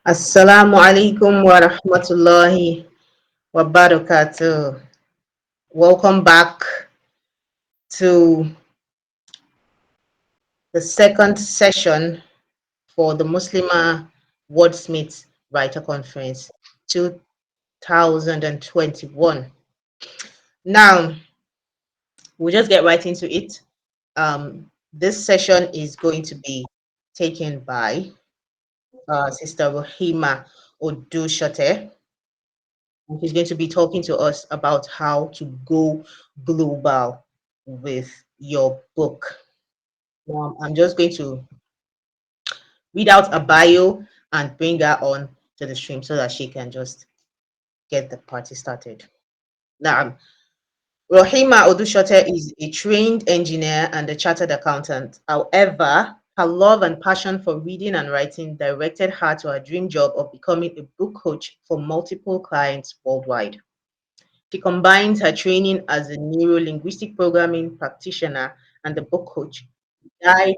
Assalamu alaikum wa rahmatullahi wa barakatuh. Welcome back to the second session for the Muslimah Wordsmith Writer Conference 2021. Now, we'll just get right into it. This session is going to be taken by Sister Raheemah Odusote. He's going to be talking to us about how to go global with your book. I'm just going to read out a bio and bring her on to the stream so that she can just get the party started. Now, Raheemah Odusote is a trained engineer and a chartered accountant. However, her love and passion for reading and writing directed her to her dream job of becoming a book coach for multiple clients worldwide. She combines her training as a Neuro-Linguistic Programming practitioner and a book coach to guide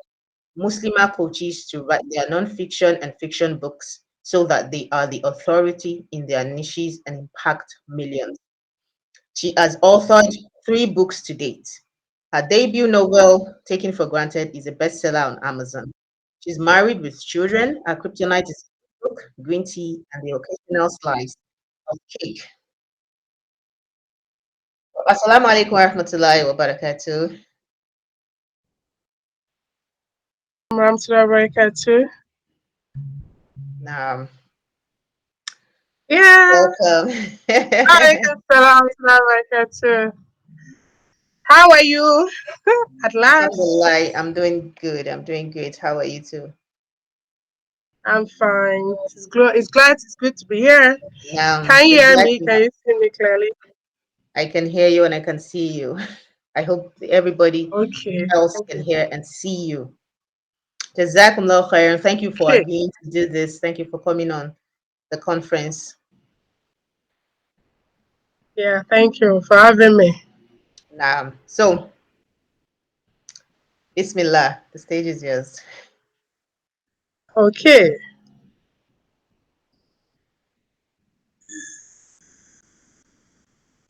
Muslimah coaches to write their nonfiction and fiction books so that they are the authority in their niches and impact millions. She has authored 3 books to date. Her debut novel, Taken for Granted, is a bestseller on Amazon. She's married with children. Her kryptonite is book, green tea, and the occasional slice of cake. Assalamu alaikum wa rahmatullahi wa barakatuh. Too. Um, Yeah. welcome. Alaikum salam too. How are you? At last. Alhamdulillah, I'm doing good. I'm doing great. How are you too? I'm fine. It's good to be here. Can you It's hear glad me? Can you see me clearly? I can hear you and I can see you. I hope everybody Okay. else Thank can you. hear and see you. Jazakumullah khairan. Thank you for Okay. agreeing to do this. Thank you for coming on the conference. Yeah, thank you for having me. So, Bismillah, the stage is yours. Okay.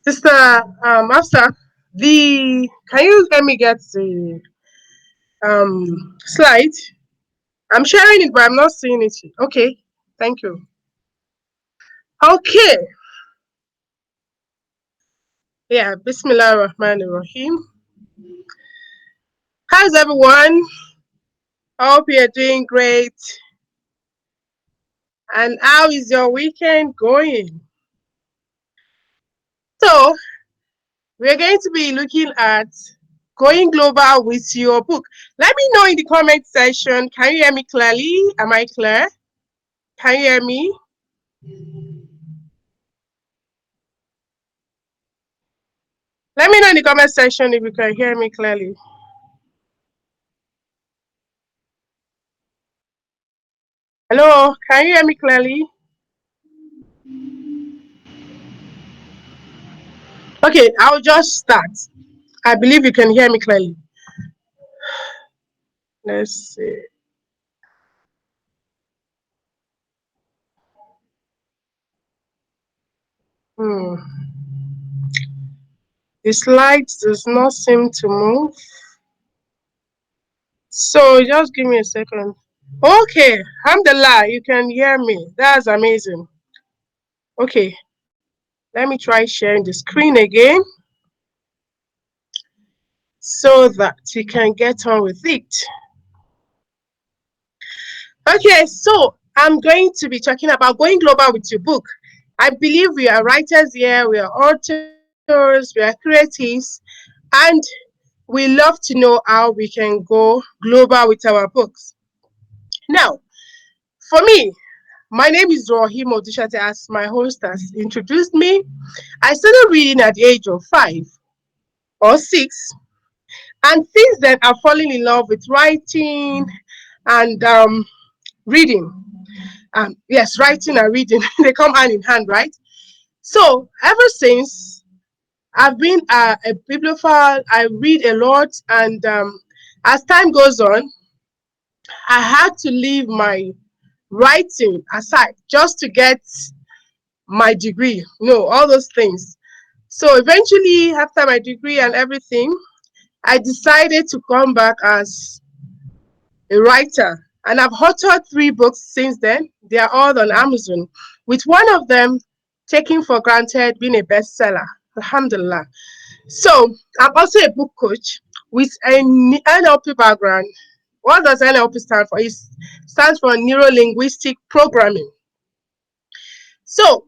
Sister Afsa, can you let me get the slide? I'm sharing it, but I'm not seeing it. Okay. Thank you. Okay. Yeah, Bismillah Rahman Rahim. How's everyone? I hope you're doing great. And how is your weekend going? So, we're going to be looking at going global with your book. Let me know in the comment section. Can you hear me clearly? Am I clear? Can you hear me? Let me know in the comment section if you can hear me clearly. Hello, can you hear me clearly? Okay, I'll just start. I believe you can hear me clearly. Let's see. Hmm. The slide does not seem to move. So just give me a second. Okay, alhamdulillah, you can hear me. That's amazing. Okay, let me try sharing the screen again so that we can get on with it. Okay, so I'm going to be talking about going global with your book. I believe we are writers here, we are authors, we are creatives, and we love to know how we can go global with our books. Now, for me, my name is Raheemah Odusote, as my host has introduced me. I started reading at the age of 5 or 6, and since then I've fallen in love with writing and reading. Yes, writing and reading, they come hand in hand, right? So ever since, I've been a bibliophile. I read a lot, and as time goes on, I had to leave my writing aside just to get my degree. No, all those things. So eventually, after my degree and everything, I decided to come back as a writer. And I've authored 3 books since then. They are all on Amazon, with one of them taken for granted being a bestseller. Alhamdulillah. So I'm also a book coach with a NLP background. What does NLP stand for? It stands for Neuro-Linguistic Programming. So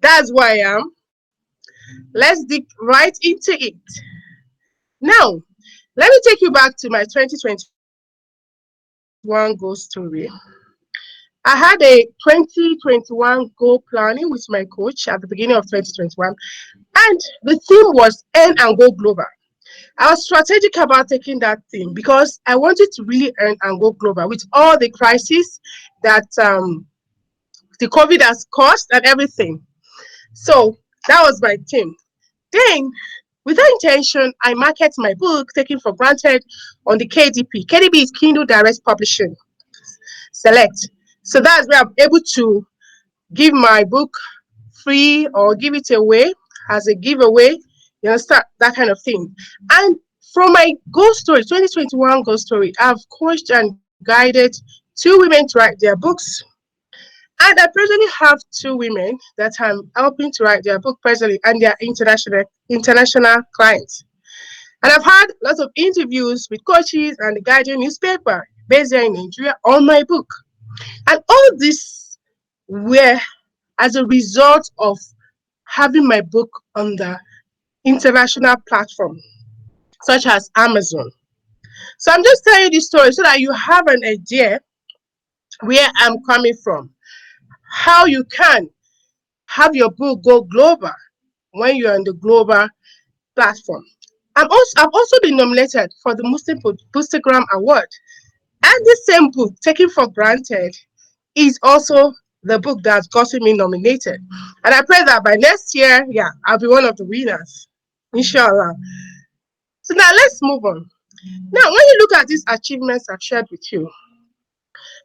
that's who I am. Let's dig right into it. Now, let me take you back to my 2021 goal story. I had a 2021 goal planning with my coach at the beginning of 2021, and the theme was Earn and Go Global. I was strategic about taking that theme because I wanted to really earn and go global with all the crises that the COVID has caused and everything. So that was my theme. Then, with that intention, I market my book, taken for granted, on the KDP. KDP is Kindle Direct Publishing Select. So that's where I'm able to give my book free or give it away as a giveaway, you understand, that kind of thing. And from my ghost story, 2021 ghost story, I've coached and guided 2 women to write their books. And I presently have 2 women that I'm helping to write their book presently, and they are international clients. And I've had lots of interviews with coaches and the Guardian newspaper based here in Nigeria on my book. And all this were as a result of having my book on the international platform, such as Amazon. So I'm just telling you this story so that you have an idea where I'm coming from, how you can have your book go global when you're on the global platform. I've also been nominated for the Muslim Boostergram Award. And the same book, Taken for Granted, is also the book that's gotten me nominated. And I pray that by next year, yeah, I'll be one of the winners. Inshallah. So now let's move on. Now, when you look at these achievements I've shared with you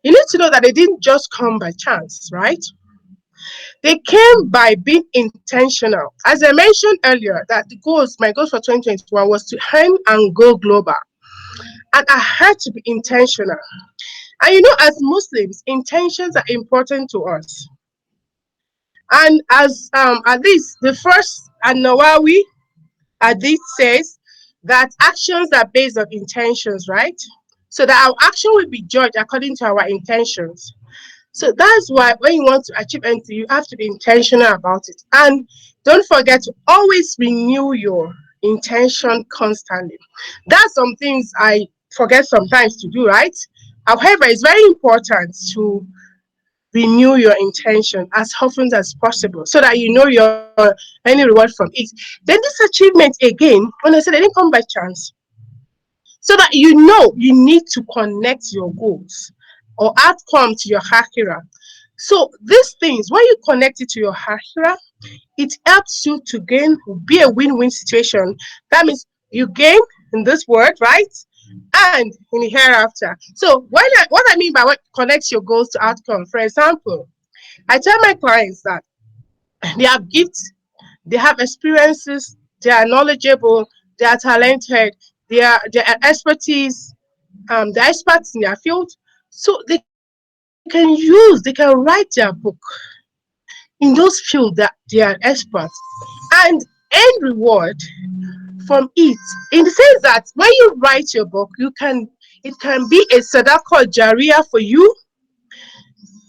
need to know that they didn't just come by chance, right? They came by being intentional. As I mentioned earlier, that my goals for 2021 was to earn and go global. And I had to be intentional. And as Muslims, intentions are important to us. And as at least the first An-Nawawi hadith says that actions are based on intentions, right? So that our action will be judged according to our intentions. So that's why when you want to achieve anything, you have to be intentional about it. And don't forget to always renew your intention constantly. That's some things I forget sometimes to do, right? However, it's very important to renew your intention as often as possible so that you know you're any reward from it. Then this achievement again, when I said it didn't come by chance, so that you know you need to connect your goals or outcome to your akhirah. So these things, when you connect it to your akhirah, it helps you to be a win-win situation. That means you gain in this world, right? And in the hereafter. So what I mean by what connects your goals to outcome, for example, I tell my clients that they have gifts, they have experiences, they are knowledgeable, they are talented, they are expertise, they're experts in their field. So they can write their book in those fields that they are experts and earn reward from it. In the sense that when you write your book, it can be a sadaqah jariyah for you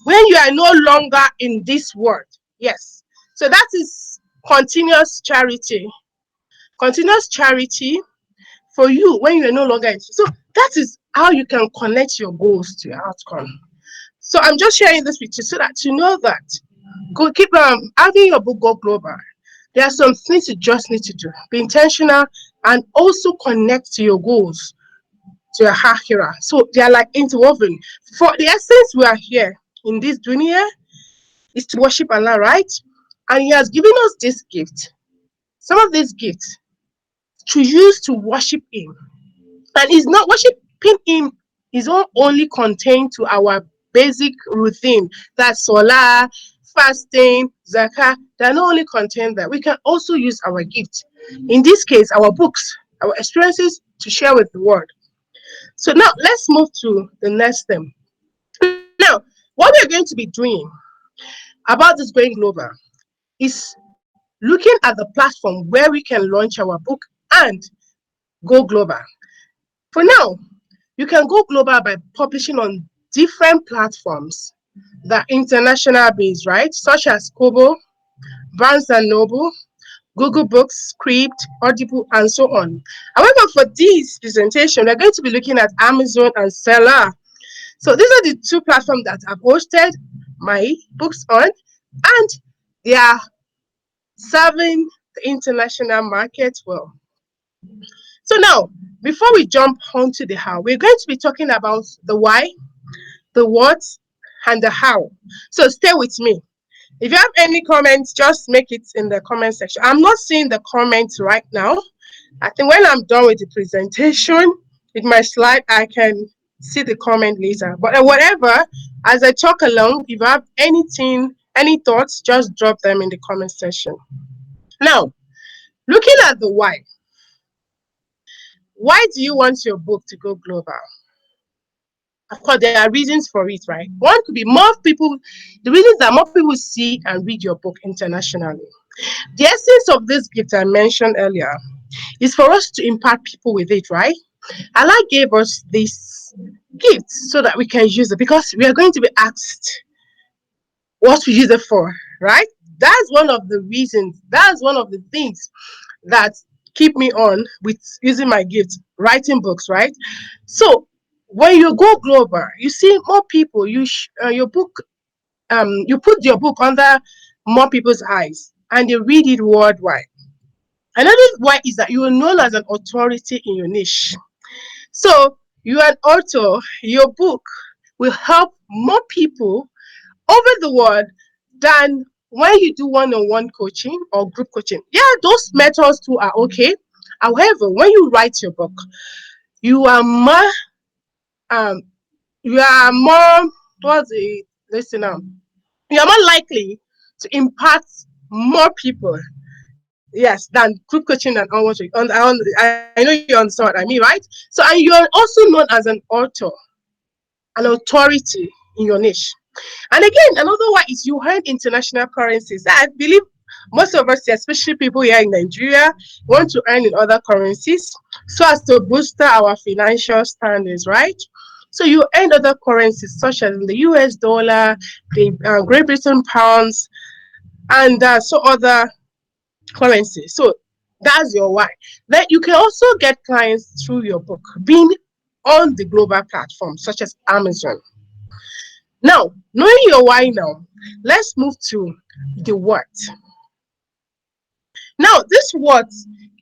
when you are no longer in this world. Yes. So that is continuous charity. Continuous charity for you when you are no longer in. So that is how you can connect your goals to your outcome. So I'm just sharing this with you so that you know that go keep having your book go global. There are some things you just need to do. Be intentional and also connect to your goals, to your akhirah. So they are like interwoven. For the essence, we are here in this dunya is to worship Allah, right? And He has given us this gift, some of these gifts, to use to worship Him. And it's not worshiping Him is not only contained to our basic routine. That's solar, fasting, zakah. They're not only content that we can also use our gifts. In this case, our books, our experiences to share with the world. So now let's move to the next thing. Now, what we're going to be doing about this going global is looking at the platform where we can launch our book and go global. For now, you can go global by publishing on different platforms that are international based, right? Such as Kobo, Barnes and Noble, Google Books, Script, Audible, and so on. However, for this presentation, we're going to be looking at Amazon and Seller. So these are the two platforms that I've hosted my books on, and they are serving the international market well. So now, before we jump onto the how, we're going to be talking about the why, the what, and the how. So stay with me. If you have any comments, just make it in the comment section. I'm not seeing the comments right now. I think when I'm done with the presentation, with my slide, I can see the comment later. But whatever, as I talk along, if you have anything, any thoughts, just drop them in the comment section. Now, looking at the why do you want your book to go global? Of course, there are reasons for it, right? One could be more people, the reasons that more people see and read your book internationally. The essence of this gift I mentioned earlier is for us to impact people with it, right? Allah gave us this gift so that we can use it because we are going to be asked what we use it for, right? That's one of the reasons, that's one of the things that keep me on with using my gift, writing books, right? So when you go global, you see more people, your book, you put your book under more people's eyes and they read it worldwide. Another why is that you are known as an authority in your niche. So you are an author, your book will help more people over the world than when you do one-on-one coaching or group coaching. Yeah, those methods too are okay. However, when you write your book, you are more um you are more what's the listen now. You are more likely to impact more people, yes, than group coaching and I know you understand what I mean, right? So and you are also known as an author, an authority in your niche. And again, another one is you earn international currencies. I believe most of us, especially people here in Nigeria, want to earn in other currencies so as to boost our financial standards, right? So you earn other currencies such as the US dollar, the Great Britain pounds, and so other currencies. So that's your why. Then you can also get clients through your book, being on the global platforms such as Amazon. Now, knowing your why now, let's move to the what. Now, this what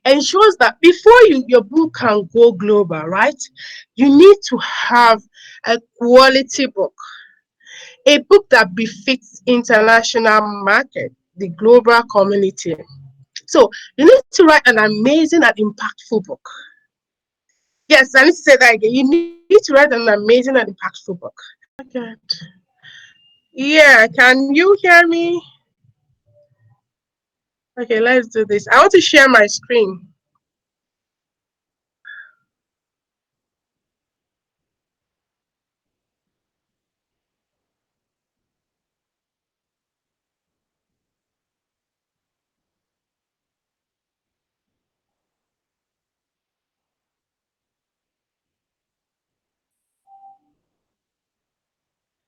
ensures that before your book can go global, right, you need to have a quality book, a book that befits international market, the global community. So you need to write an amazing and impactful book. Yes, I need to say that again. You need to write an amazing and impactful book. Okay. Yeah, can you hear me? Okay, let's do this. I want to share my screen.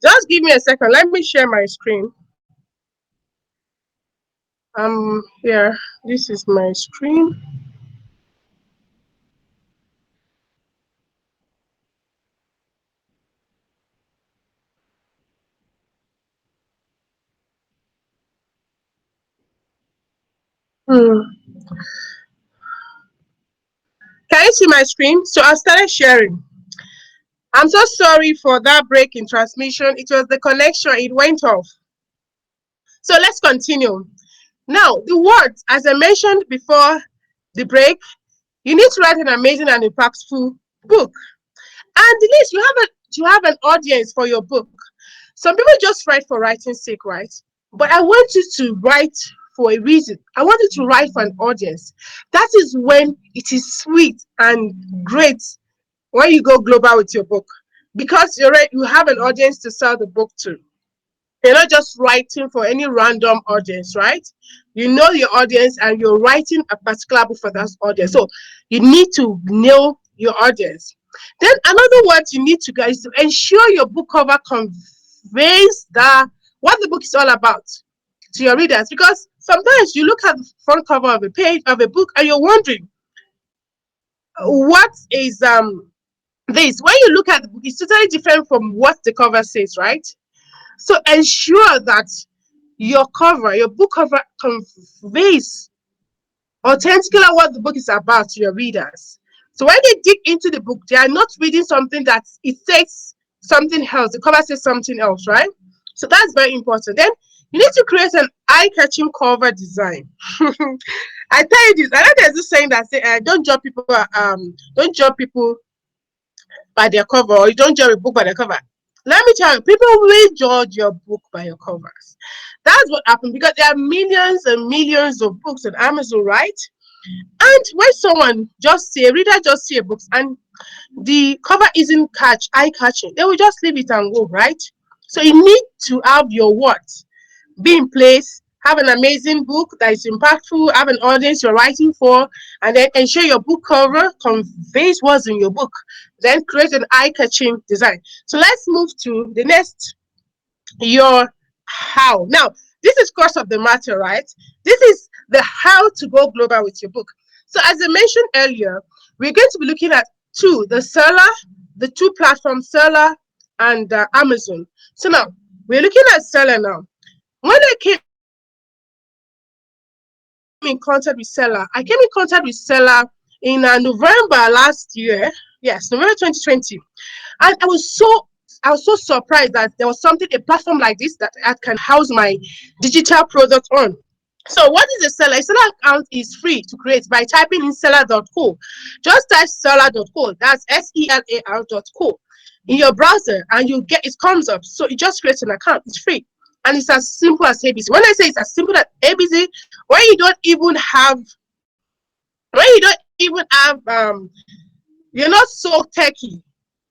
Just give me a second. Let me share my screen. Here. This is my screen. Hmm. Can you see my screen? So I started sharing. I'm so sorry for that break in transmission. It was the connection. It went off. So let's continue. Now, the words, as I mentioned before the break, you need to write an amazing and impactful book. And the least you have an audience for your book. Some people just write for writing's sake, right? But I want you to write for a reason. I want you to write for an audience. That is when it is sweet and great when you go global with your book, because you have an audience to sell the book to. You're not just writing for any random audience, right? You know your audience and you're writing a particular book for that audience. So you need to know your audience. Then another word you need to guys to ensure your book cover conveys what the book is all about to your readers. Because sometimes you look at the front cover of a page of a book and you're wondering what is this. When you look at the book, it's totally different from what the cover says, right? So ensure that your book cover conveys authentically what the book is about to your readers. So when they dig into the book, they are not reading something that it says something else. The cover says something else, right? So that's very important. Then you need to create an eye-catching cover design. I tell you this. I know there's this saying that say, don't judge people by their cover, or you don't judge a book by the cover. Let me tell you, people will judge your book by your covers. That's what happened, because there are millions and millions of books on Amazon, right? And when someone a reader just see a book and the cover isn't eye catching, they will just leave it and go, right? So you need to have your words be in place, have an amazing book that is impactful, have an audience you're writing for, and then ensure your book cover conveys what's in your book. Then create an eye-catching design. So let's move to the next, your how. Now, this is course of the matter, right? This is the how to go global with your book. So as I mentioned earlier, we're going to be looking at the two platforms, seller and Amazon. So now, we're looking at seller now. When I came in contact with seller, in November last year. Yes, November 2020. And I was so surprised that there was a platform like this that I can house my digital product on. So what is a seller? A seller account is free to create by typing in seller.co. Just type seller.co. That's selar.co in your browser, and it comes up. So you just create an account. It's free. And it's as simple as ABC. When I say it's as simple as ABC, when you don't even have you're not so techy.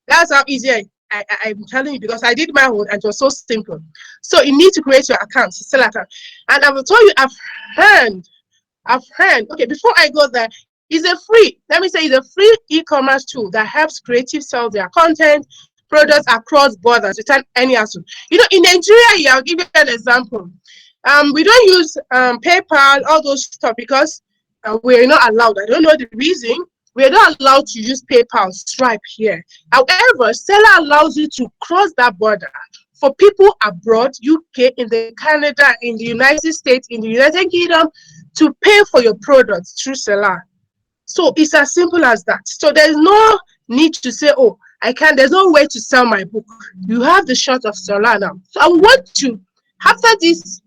That's how easy I'm telling you, because I did my own and it was so simple. So you need to create your account, sell account. And I will tell you, I've heard, okay, before I go there, it's a free e-commerce tool that helps creatives sell their content, products across borders without any hassle. In Nigeria, I'll give you an example. We don't use PayPal, all those stuff, because we're not allowed. I don't know the reason. We're not allowed to use PayPal, Stripe here. However, Seller allows you to cross that border for people abroad, UK, in the Canada, in the United States, in the United Kingdom, to pay for your products through Seller. So it's as simple as that. So there's no need to say, oh, there's no way to sell my book. You have the shot of Seller now. So I want to, after this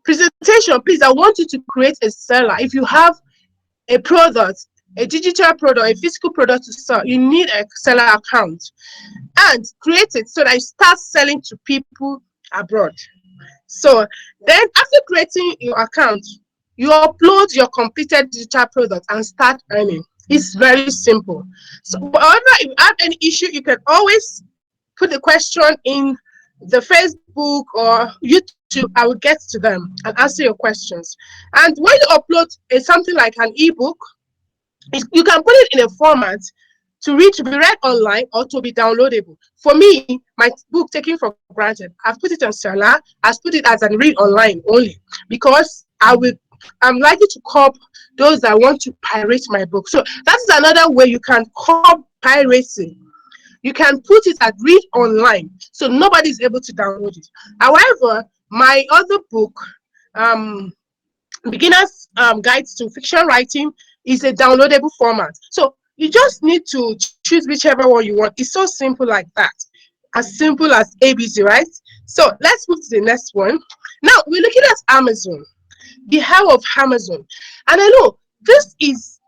presentation, please, I want you to create a seller. If you have a product, a digital product, a physical product to sell, you need a seller account, and create it so that you start selling to people abroad. So then after creating your account, you upload your completed digital product and start earning. It's very simple. So however, if you have any issue, you can always put the question in the Facebook or YouTube. I will get to them and answer your questions. And when you upload something like an ebook, you can put it in a format to be read online or to be downloadable. For me, my book, taken for granted, I've put it on Seller, I've put it as a read online only, because I'm likely to cop those that want to pirate my book. So that's another way you can cop piracy. You can put it as read online, so nobody's able to download it. However, my other book, Beginner's Guides to Fiction Writing, is a downloadable format. So you just need to choose whichever one you want. It's so simple like that. As simple as ABC, right? So let's move to the next one. Now we're looking at Amazon, the how of Amazon. And I know this is,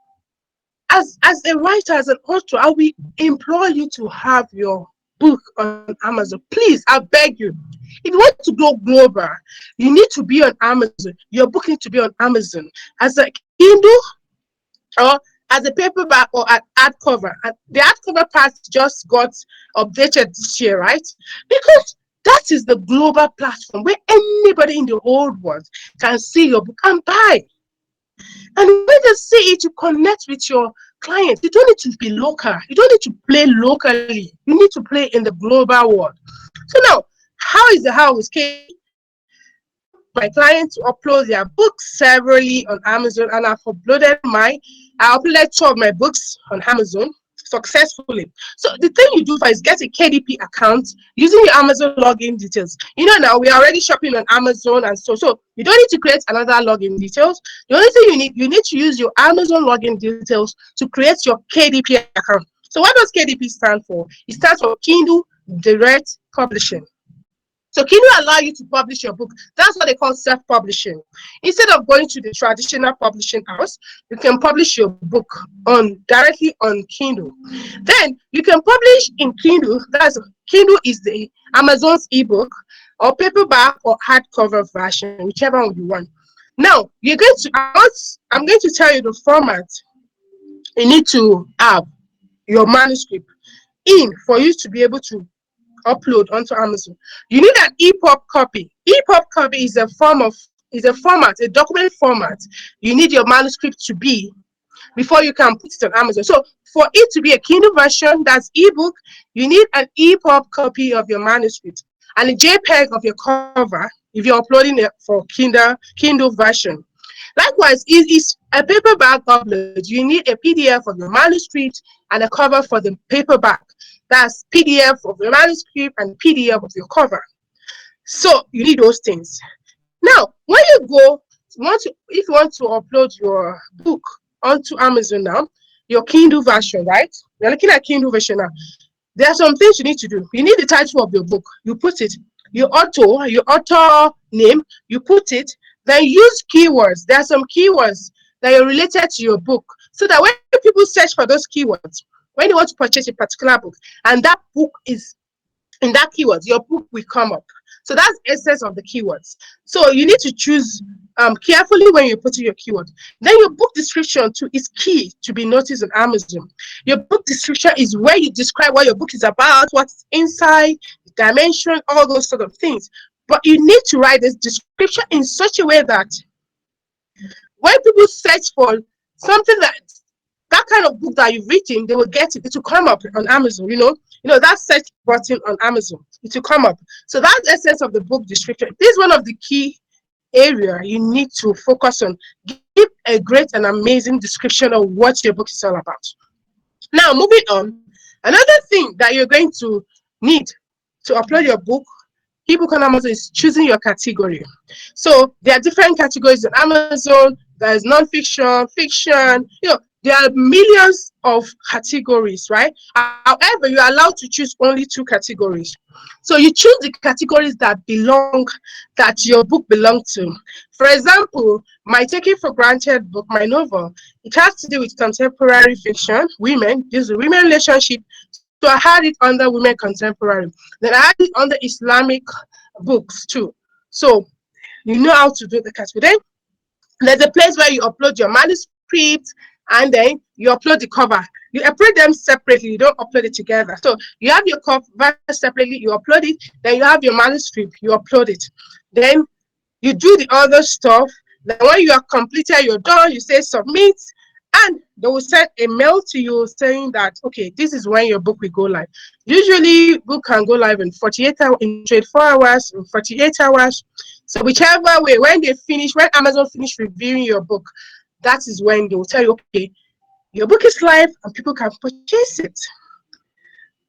as a writer, as an author, I will implore you to have your book on Amazon. Please, I beg you. If you want to go global, you need to be on Amazon. Your book needs to be on Amazon as a Kindle or as a paperback or an hardcover. And the hardcover part just got updated this year, right? Because that is the global platform where anybody in the whole world can see your book and buy. And when they see it, you connect with your clients. You don't need to be local. You don't need to play locally. You need to play in the global world. So now, how is Katie? I help my clients to upload their books severally on Amazon, and I uploaded 2 of my books on Amazon successfully. So the thing you do first is get a KDP account using your Amazon login details. You know now we are already shopping on Amazon, and so you don't need to create another login details. The only thing you need to use your Amazon login details to create your KDP account. So what does KDP stand for? It stands for Kindle Direct Publishing. So Kindle allow you to publish your book. That's what they call self-publishing. Instead of going to the traditional publishing house, you can publish your book on directly on Kindle. Then you can publish in Kindle. Kindle is the Amazon's ebook or paperback or hardcover version, whichever one you want. Now I'm going to tell you the format you need to have your manuscript in for you to be able to upload onto Amazon. You need an EPUB copy. EPUB copy is a format, a document format. You need your manuscript to be before you can put it on Amazon. So for it to be a Kindle version, that's ebook, you need an EPUB copy of your manuscript and a JPEG of your cover if you're uploading it for Kindle version. Likewise, it is a paperback upload. You need a PDF of your manuscript and a cover for the paperback. That's PDF of your manuscript and PDF of your cover. So you need those things. Now, when if you want to upload your book onto Amazon now, your Kindle version, right? You're looking at Kindle version now. There are some things you need to do. You need the title of your book. You put it. Your author name, you put it. Then use keywords. There are some keywords that are related to your book. So that when people search for those keywords, when you want to purchase a particular book, and that book is in that keywords, your book will come up. So that's the essence of the keywords. So you need to choose carefully when you put in your keyword. Then your book description too is key to be noticed on Amazon. Your book description is where you describe what your book is about, what's inside, the dimension, all those sort of things. But you need to write this description in such a way that when people search for something that kind of book that you've written, they will get it. It will come up on Amazon, that search button on Amazon. It will come up. So that's the essence of the book description. This is one of the key area you need to focus on. Give a great and amazing description of what your book is all about. Now, moving on, another thing that you're going to need to upload your book, ebook on Amazon, is choosing your category. So there are different categories on Amazon. There's nonfiction, fiction, there are millions of categories, right? However, you're allowed to choose only 2 categories. So you choose the categories that your book belongs to. For example, my Taking for Granted book, my novel, it has to do with contemporary fiction, women. This is a women relationship. So I had it under women contemporary. Then I had it under Islamic books too. So you know how to do the category. Then there's a place where you upload your manuscript and then you upload the cover. You upload them separately, you don't upload it together. So you have your cover separately, you upload it, then you have your manuscript, you upload it. Then you do the other stuff. Then when you are completed, you're done, you say submit, and they will send a mail to you saying that, okay, this is when your book will go live. Usually, book can go live in 48 hours, in 24 hours, in 48 hours. So whichever way, when Amazon finish reviewing your book, that is when they will tell you, okay, your book is live and people can purchase it.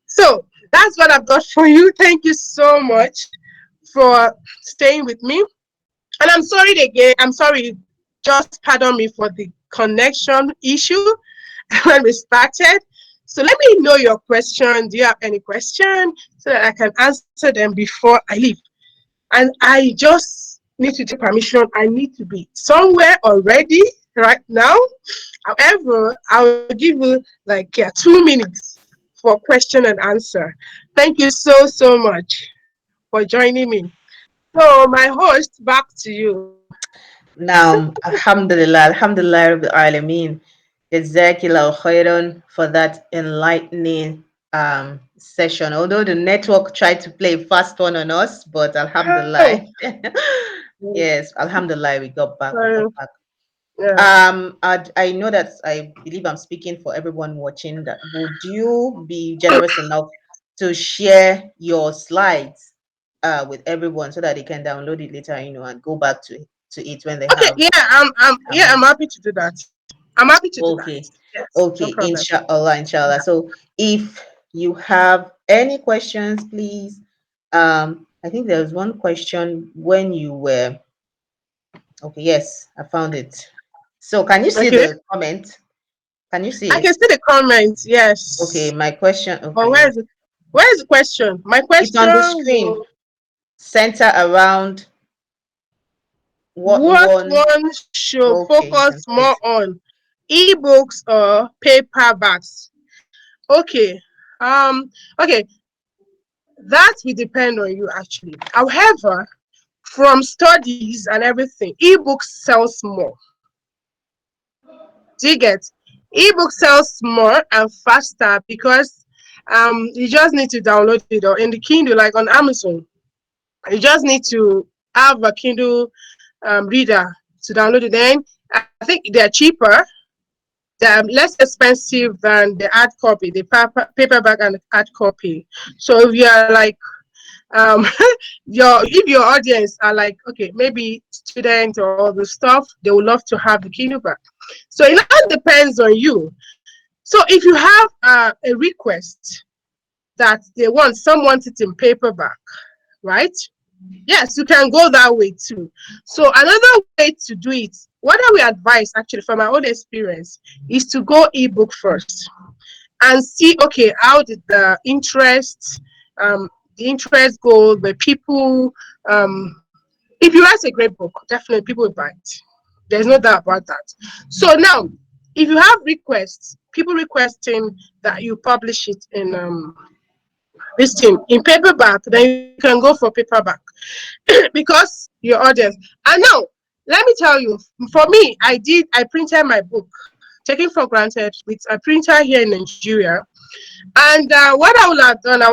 So that's what I've got for you. Thank you so much for staying with me. And I'm sorry again. I'm sorry. Just pardon me for the connection issue when we started. So let me know your question. Do you have any question so that I can answer them before I leave? And I just need to take permission. I need to be somewhere already right now. However, I will give you 2 minutes for question and answer. Thank you so, so much for joining me. So, my host, back to you. Now, Alhamdulillah, Alhamdulillah, Rabbil Alameen. Jazakillah khairan for that enlightening session. Although the network tried to play a fast one on us, but Oh, Alhamdulillah. Yes, Alhamdulillah, we got back. We got sorry. back. Yeah. I know that I believe I'm speaking for everyone watching. That would you be generous enough to share your slides with everyone so that they can download it later, and go back to it when they Okay. have Yeah. a I'm moment. happy to do that. I'm happy to do that. Okay, Yes. No okay, problem. inshallah, inshallah. So if you have any questions, please. I think there was one question when you were. Okay, yes, I found it. So can you see Okay. the comment? Can you see I can it? see the comments. Okay, Yes. my question. But Okay, yes. where is the question? My It's on the question screen. will Center around what what one. one should Okay, you focus can see more it. on, ebooks or paperbacks? Okay. Okay, that will depend on you actually. However, from studies and everything, ebooks sells more. Do you get? Ebook sells more and faster because you just need to download it or in the Kindle, like on Amazon. You just need to have a Kindle reader to download it. Then I think they're cheaper, they're less expensive than the hard copy, the paperback and hard copy. So if you're like your audience are like, okay, maybe students or all the stuff, they would love to have the Kindle back. So it all depends on you. So if you have a request that they want someone it in paperback, right? Yes, you can go that way too. So another way to do it, what I will advise actually from my own experience, is to go ebook first and see, okay, how did the interest go, the people, if you write a great book, definitely people will buy it. There's no doubt about that. So now, if you have requests, people requesting that you publish it in this thing in paperback, then you can go for paperback because your audience. And now, let me tell you, for me, I printed my book, taken for granted, with a printer here in Nigeria. And what I would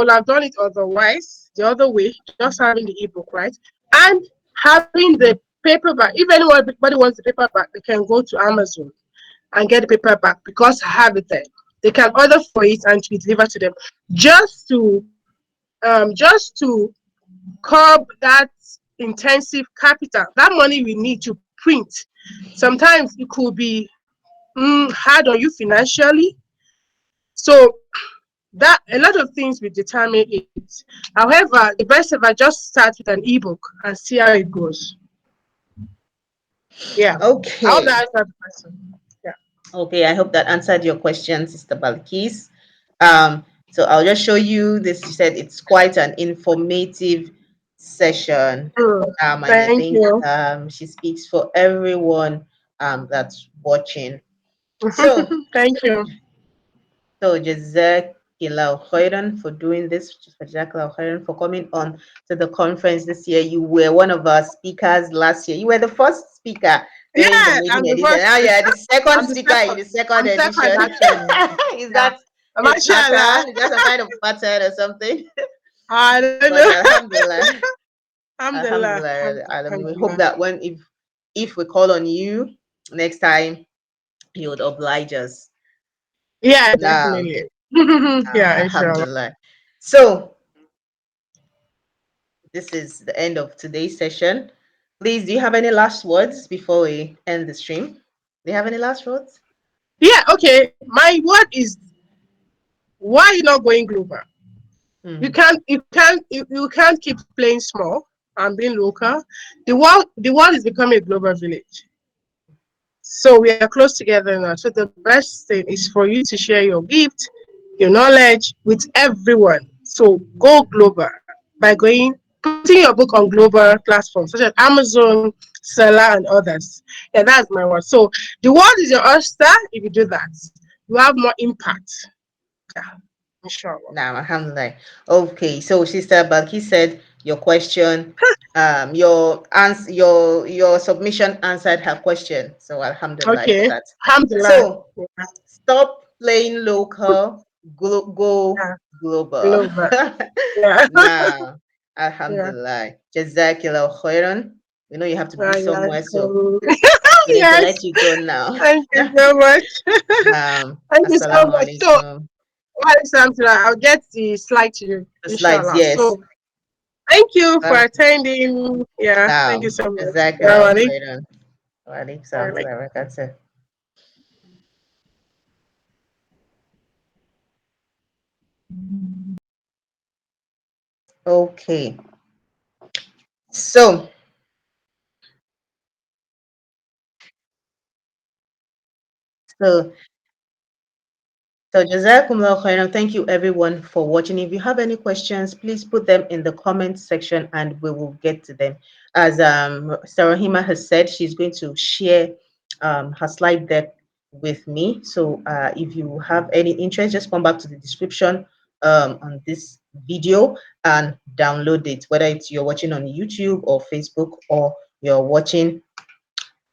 have done it otherwise, the other way, just having the ebook, right? And having the paperback. If anybody wants the paperback, they can go to Amazon and get the paperback because I have it there. They can order for it and to be delivered to them, just to just to curb that intensive capital, that money we need to print. Sometimes it could be hard on you financially. So that a lot of things will determine it. However, the best if I just start with an ebook and see how it goes. Yeah. I hope Okay, that answered the question. Yeah. okay. I hope that answered your question, Sister Balkis. So I'll just show you this. You said it's quite an informative session. And I Thank think you. she speaks for everyone that's watching. So Thank you. So Jazakallah khairan for doing this. Jazakallah khairan for coming on to the conference this year. You were one of our speakers last year. You were the first speaker during the Yeah, maiden I'm the edition. first. Now you're the second I'm the speaker in second. the second I'm second edition. actually. Is Yeah. that a Mashallah. pattern? Is that some kind of pattern or something? I don't know. But Alhamdulillah. Alhamdulillah. Alhamdulillah. We hope Alhamdulillah. that if we call on you next time, you would oblige us. Yeah, Now, definitely. Yeah, inshallah. Alhamdulillah. So this is the end of today's session. Please, do you have any last words before we end the stream? Do you have any last words? Yeah, okay. My word is, why are you not going global? Hmm. You can't keep playing small and being local. The world is becoming a global village. So we are close together now. So the best thing is for you to share your gift, your knowledge with everyone. So go global by putting your book on global platforms such as Amazon, Seller, and others. Yeah, that's my word. So the world is your oyster. If you do that, you have more impact. Yeah. Inshallah. Now, alhamdulillah. Okay, so Sister Balki said your question, your answer, your submission answered her question. So alhamdulillah for Okay. that. Alhamdulillah. So Yeah. stop playing local, go Yeah. global. Global. Yeah. Now, Yeah. alhamdulillah. Jazakillah khairan. We know you have to be Yeah. somewhere, so we need to Yes. let you go now. Thank you so much. Thank you so Assalamu much. So, alaikum. I'll get the slide to you, The slides, inshallah. yes. So, thank you for attending. Yeah. Thank Now, you so much. Jazakallah Yeah. khairan. Wa alaikum salam wa rahmatullahi wa barakatuh. Okay, so so So Jazakumullah khairan. Thank you everyone for watching. If you have any questions, please put them in the comment section and we will get to them. As Sarahima has said, she's going to share her slide deck with me. So if you have any interest, just come back to the description on this video and download it, whether it's you're watching on YouTube or Facebook or you're watching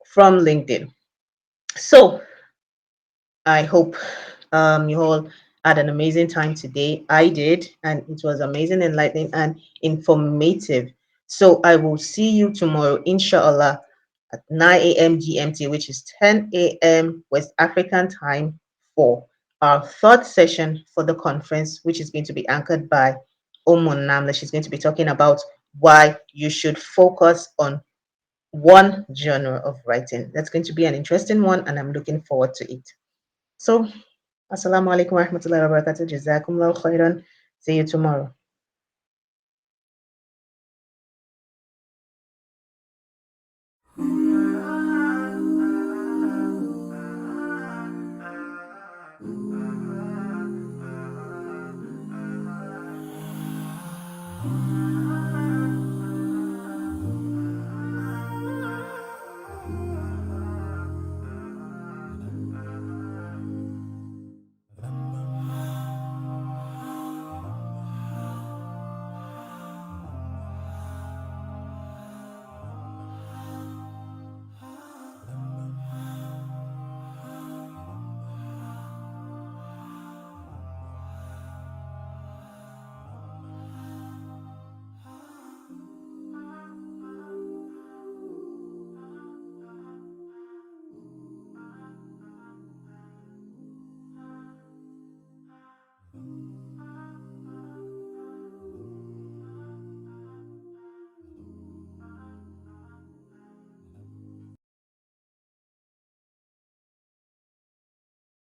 from LinkedIn. So I hope you all had an amazing time today. I did, and it was amazing, enlightening, and informative. So I will see you tomorrow, inshallah, at 9 a.m. GMT, which is 10 a.m. West African time, for our third session for the conference, which is going to be anchored by Umun Namla. She's going to be talking about why you should focus on one genre of writing. That's going to be an interesting one, and I'm looking forward to it. So, assalamu alaikum wa rahmatullahi wa barakatuh. Jazakumullah khairan. See you tomorrow.